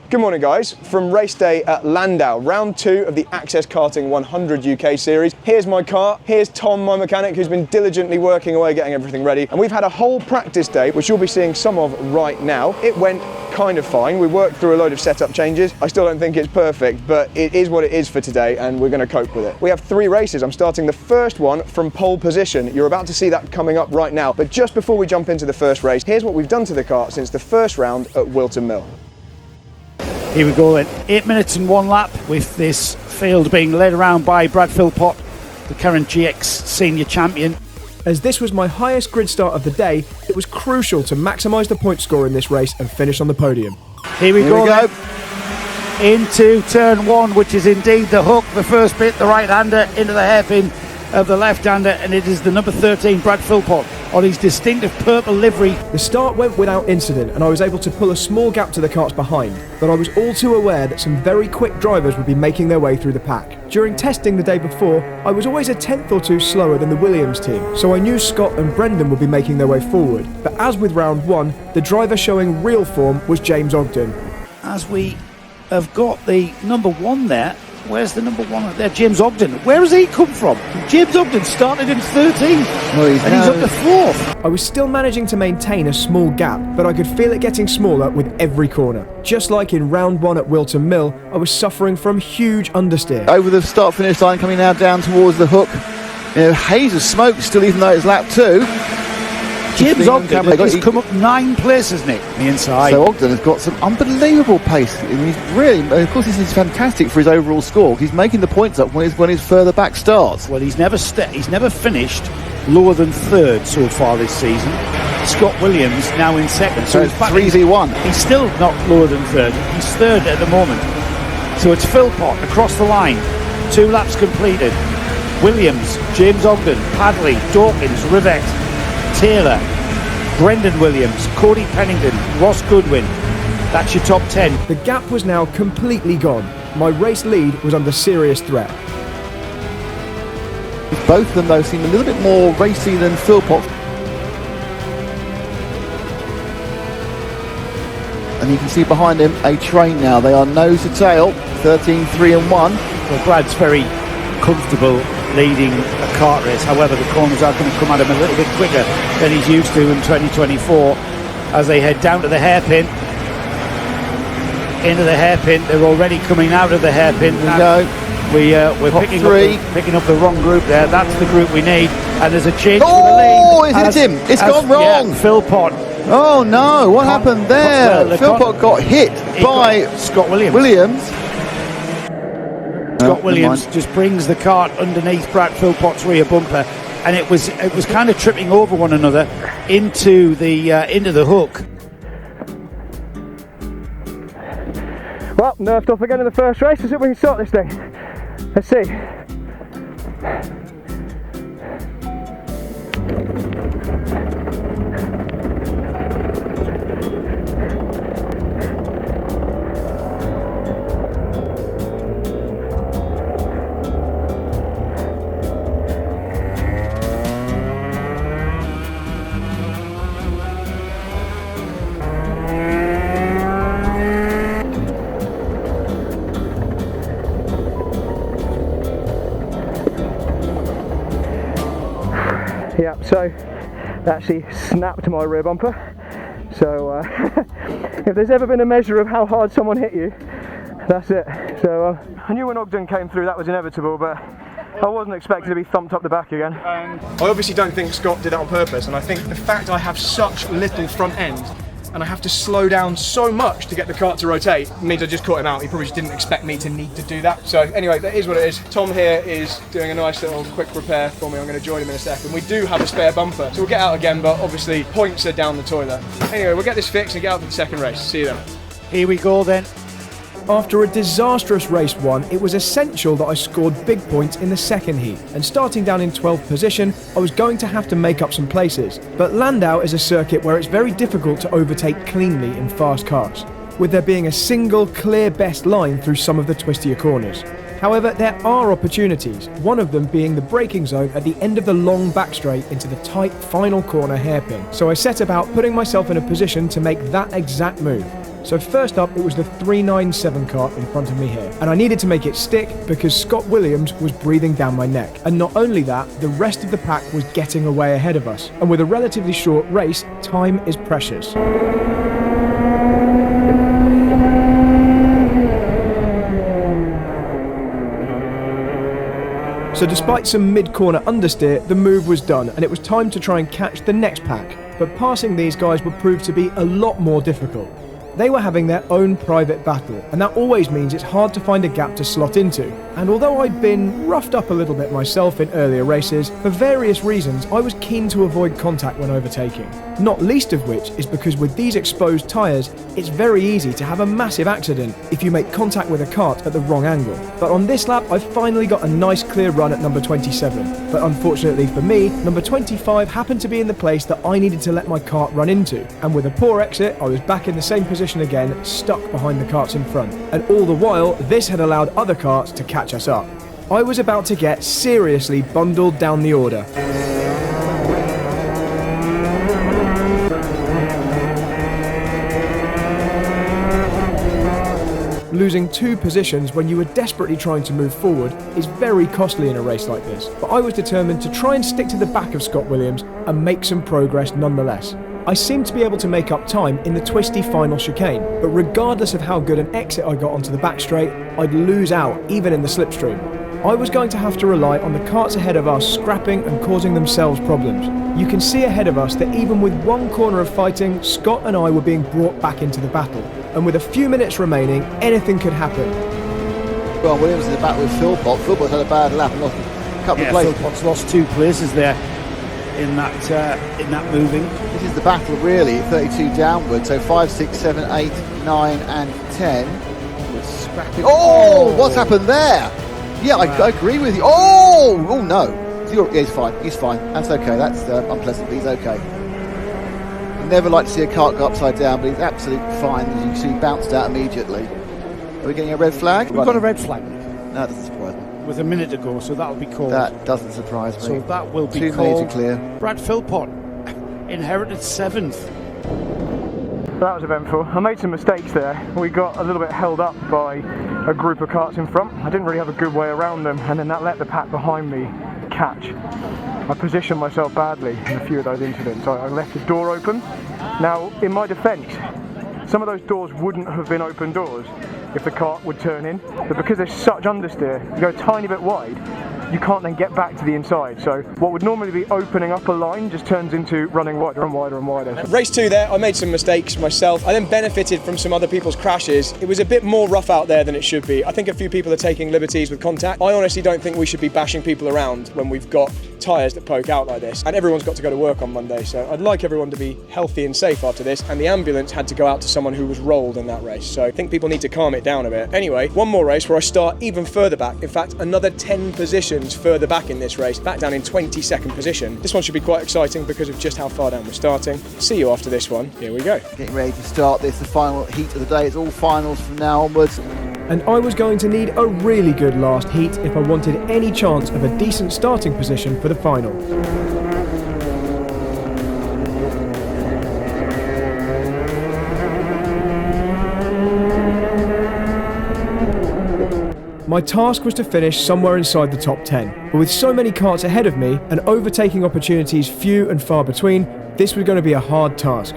Good morning guys, from race day at Llandow, round 2 of the Access Karting 100 UK series. Here's my car, here's Tom, my mechanic, who's been diligently working away getting everything ready. And we've had a whole practice day, which you'll be seeing some of right now. It went kind of fine. We worked through a load of setup changes. I still don't think it's perfect, but it is what it is for today and we're going to cope with it. We have 3 races. I'm starting the first one from pole position. You're about to see that coming up right now. But just before we jump into the first race, here's what we've done to the car since the first round at Whilton Mill. Here we go then, 8 minutes and 1 lap with this field being led around by Brad Philpot, the current GX senior champion. As this was my highest grid start of the day, it was crucial to maximise the point score in this race and finish on the podium. Here we go. Into turn 1, which is indeed the hook, the first bit, the right-hander into the hairpin of the left-hander, and it is the number 13, Brad Philpot, on his distinctive purple livery. The start went without incident and I was able to pull a small gap to the carts behind, but I was all too aware that some very quick drivers would be making their way through the pack. During testing the day before, I was always a tenth or two slower than the Williams team, so I knew Scott and Brendan would be making their way forward. But as with round 1, the driver showing real form was James Ogden. As we have got the number 1 there, where's the number 1 there? James Ogden. Where has he come from? James Ogden started in 13th and he's up to 4th. I was still managing to maintain a small gap, but I could feel it getting smaller with every corner. Just like in round 1 at Whilton Mill, I was suffering from huge understeer. Over the start-finish line, coming now down towards the hook. Haze of smoke still, even though it's lap 2. James Ogden has come up 9 places, Nick, on the inside. So Ogden has got some unbelievable pace. And he's really, of course, this is fantastic for his overall score. He's making the points up when his further back starts. Well, he's never finished lower than 3rd so far this season. Scott Williams now in 2nd. So it's 3v1. He's still not lower than 3rd. He's 3rd at the moment. So it's Philpot across the line. 2 laps completed. Williams, James Ogden, Padley, Dawkins, Rivette, Taylor, Brendan Williams, Cody Pennington, Ross Goodwin. That's your top 10. The gap was now completely gone. My race lead was under serious threat. Both of them, though, seem a little bit more racy than Philpot. And you can see behind him a train now. They are nose to tail, 13, 3 and 1. Well, Brad's very comfortable leading a kart race. However, the corners are going to come at him a little bit quicker than he's used to in 2024 as they head down to the hairpin. Into the hairpin. They're already coming out of the hairpin. We're picking up the wrong group there. That's the group we need. And there's a change for the lead. Oh, it's hit him. It's gone wrong. Yeah, Philpot. Oh no, what happened there? Philpot got hit by Scott Williams. Scott Williams just brings the cart underneath Brad Philpot's rear bumper, and it was kind of tripping over one another into the hook. Well, nerfed off again in the first race. Let's see if we can start this thing. Let's see. Yeah, so that actually snapped my rear bumper. So if there's ever been a measure of how hard someone hit you, that's it. So I knew when Ogden came through that was inevitable, but I wasn't expecting to be thumped up the back again. I obviously don't think Scott did that on purpose, and I think the fact I have such little front end and I have to slow down so much to get the kart to rotate means I just caught him out. He probably just didn't expect me to need to do that. So anyway, that is what it is. Tom here is doing a nice little quick repair for me. I'm going to join him in a second. We do have a spare bumper, so we'll get out again, but obviously points are down the toilet. Anyway, we'll get this fixed and get out for the second race. See you then. Here we go then. After a disastrous race 1, it was essential that I scored big points in the second heat, and starting down in 12th position, I was going to have to make up some places. But Llandow is a circuit where it's very difficult to overtake cleanly in fast cars, with there being a single clear best line through some of the twistier corners. However, there are opportunities, one of them being the braking zone at the end of the long back straight into the tight final corner hairpin. So I set about putting myself in a position to make that exact move. So first up, it was the 397 kart in front of me here, and I needed to make it stick because Scott Williams was breathing down my neck. And not only that, the rest of the pack was getting away ahead of us. And with a relatively short race, time is precious. So despite some mid-corner understeer, the move was done and it was time to try and catch the next pack. But passing these guys would prove to be a lot more difficult. They were having their own private battle, and that always means it's hard to find a gap to slot into. And although I'd been roughed up a little bit myself in earlier races, for various reasons I was keen to avoid contact when overtaking. Not least of which is because with these exposed tyres, it's very easy to have a massive accident if you make contact with a kart at the wrong angle. But on this lap, I finally got a nice clear run at number 27. But unfortunately for me, number 25 happened to be in the place that I needed to let my kart run into. And with a poor exit, I was back in the same position again, stuck behind the karts in front. And all the while, this had allowed other karts to catch us up. I was about to get seriously bundled down the order. Losing 2 positions when you were desperately trying to move forward is very costly in a race like this, but I was determined to try and stick to the back of Scott Williams and make some progress nonetheless. I seemed to be able to make up time in the twisty final chicane, but regardless of how good an exit I got onto the back straight, I'd lose out even in the slipstream. I was going to have to rely on the karts ahead of us scrapping and causing themselves problems. You can see ahead of us that even with one corner of fighting, Scott and I were being brought back into the battle. And with a few minutes remaining, anything could happen. Well, Williams in the back with Philpot. Philpot's had a bad lap and lost a couple of places. Philpot's lost 2 places there in that moving. This is the battle really, 32 downwards, so 5, 6, 7, 8, 9 and 10. We're scrapping. Oh, what's happened there? Yeah, I agree with you. Oh no. Yeah, he's fine. That's okay, that's unpleasant, but he's okay. Never like to see a kart go upside down, but he's absolutely fine. As you can see, he bounced out immediately. Are we getting a red flag? We've got a red flag. No, that doesn't surprise me. With a minute to go, so that'll be called. That doesn't surprise me. So that will be 2 called. minutes clear. Brad Philpot inherited 7th. That was eventful. I made some mistakes there. We got a little bit held up by a group of karts in front. I didn't really have a good way around them, and then that let the pack behind me catch. I positioned myself badly in a few of those incidents. I left the door open. Now, in my defence, some of those doors wouldn't have been open doors if the kart would turn in, but because there's such understeer, you go a tiny bit wide, you can't then get back to the inside. So what would normally be opening up a line just turns into running wider and wider and wider. Race 2 there, I made some mistakes myself. I then benefited from some other people's crashes. It was a bit more rough out there than it should be. I think a few people are taking liberties with contact. I honestly don't think we should be bashing people around when we've got tyres that poke out like this. And everyone's got to go to work on Monday, so I'd like everyone to be healthy and safe after this. And the ambulance had to go out to someone who was rolled in that race, so I think people need to calm it down a bit. Anyway, one more race where I start even further back. In fact, another 10 positions further back in this race, back down in 22nd position. This one should be quite exciting because of just how far down we're starting. See you after this one. Here we go. Getting ready to start this, the final heat of the day. It's all finals from now onwards. And I was going to need a really good last heat if I wanted any chance of a decent starting position for the final. My task was to finish somewhere inside the top 10, but with so many karts ahead of me and overtaking opportunities few and far between, this was going to be a hard task.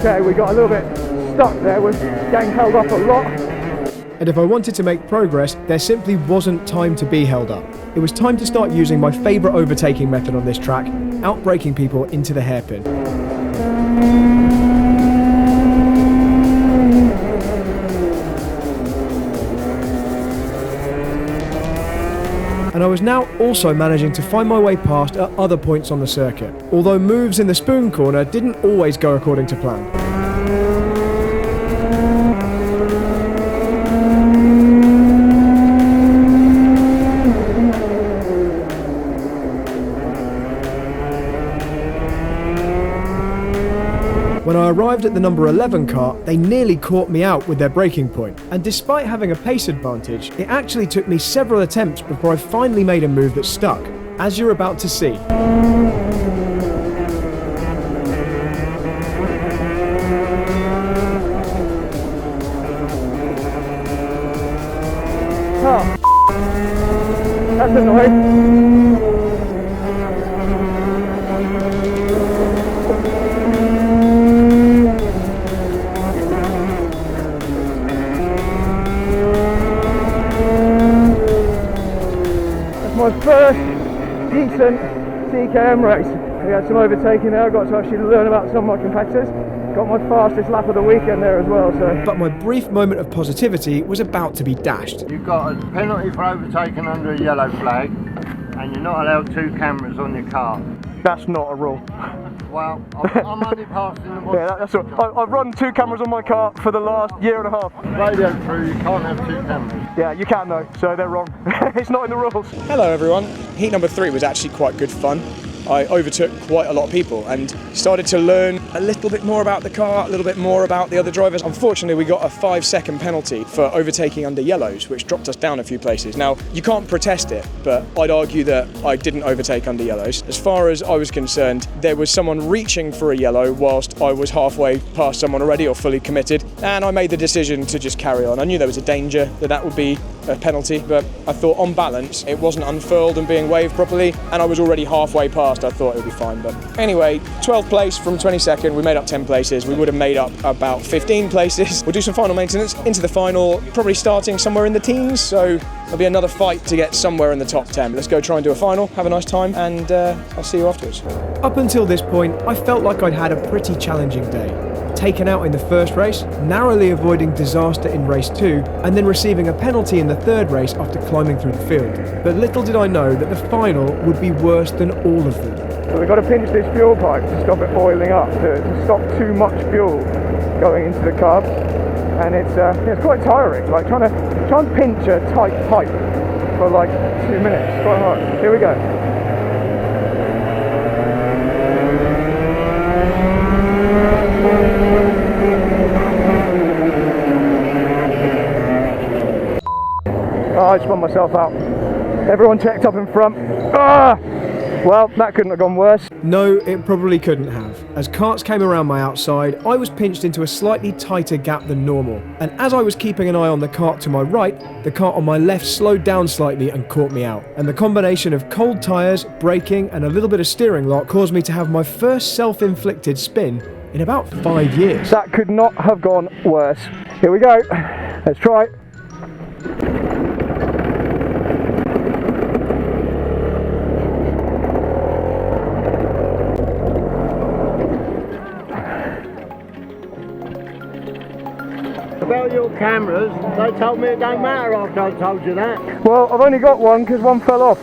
Okay, we got a little bit stuck there, we're getting held up a lot. And if I wanted to make progress, there simply wasn't time to be held up. It was time to start using my favourite overtaking method on this track, outbraking people into the hairpin. And I was now also managing to find my way past at other points on the circuit, although moves in the spoon corner didn't always go according to plan. When I arrived at the number 11 car, they nearly caught me out with their braking point. And despite having a pace advantage, it actually took me several attempts before I finally made a move that stuck, as you're about to see. Oh, that's annoying. That's my first decent TKM race. We had some overtaking there. I got to actually learn about some of my competitors. Got my fastest lap of the weekend there as well. So, but my brief moment of positivity was about to be dashed. You've got a penalty for overtaking under a yellow flag, and you're not allowed 2 cameras on your car. that's not a rule. Well, I'm only passing the one. Yeah, that's all. I've run 2 cameras on my car for the last year and a half. Radio through, you can't have 2 cameras. Yeah, you can though, so they're wrong. It's not in the rules. Hello everyone. Heat number 3 was actually quite good fun. I overtook quite a lot of people and started to learn a little bit more about the car, a little bit more about the other drivers. Unfortunately, we got a 5-second penalty for overtaking under yellows, which dropped us down a few places. Now, you can't protest it, but I'd argue that I didn't overtake under yellows. As far as I was concerned, there was someone reaching for a yellow whilst I was halfway past someone already or fully committed, and I made the decision to just carry on. I knew there was a danger that would be a penalty, but I thought on balance it wasn't unfurled and being waved properly, and I was already halfway past. I thought it would be fine. But anyway, 12th place from 22nd, we made up 10 places. We would have made up about 15 places. We'll do some final maintenance into the final, probably starting somewhere in the teens, so there'll be another fight to get somewhere in the top 10. Let's go try and do a final, have a nice time, and I'll see you afterwards. Up until this point, I felt like I'd had a pretty challenging day. Taken out in the first race, narrowly avoiding disaster in race 2, and then receiving a penalty in the third race after climbing through the field. But little did I know that the final would be worse than all of them. So we've got to pinch this fuel pipe to stop it oiling up, to stop too much fuel going into the carb. And it's quite tiring, like trying to pinch a tight pipe for like 2 minutes. Quite hard. Here we go. Oh, I spun myself out. Everyone checked up in front. Ah! Well, that couldn't have gone worse. No, it probably couldn't have. As carts came around my outside, I was pinched into a slightly tighter gap than normal. And as I was keeping an eye on the cart to my right, the cart on my left slowed down slightly and caught me out. And the combination of cold tyres, braking, and a little bit of steering lock caused me to have my first self-inflicted spin in about 5 years. That could not have gone worse. Here we go. Let's try. About your cameras, they told me it don't matter after I told you that. Well, I've only got one because one fell off.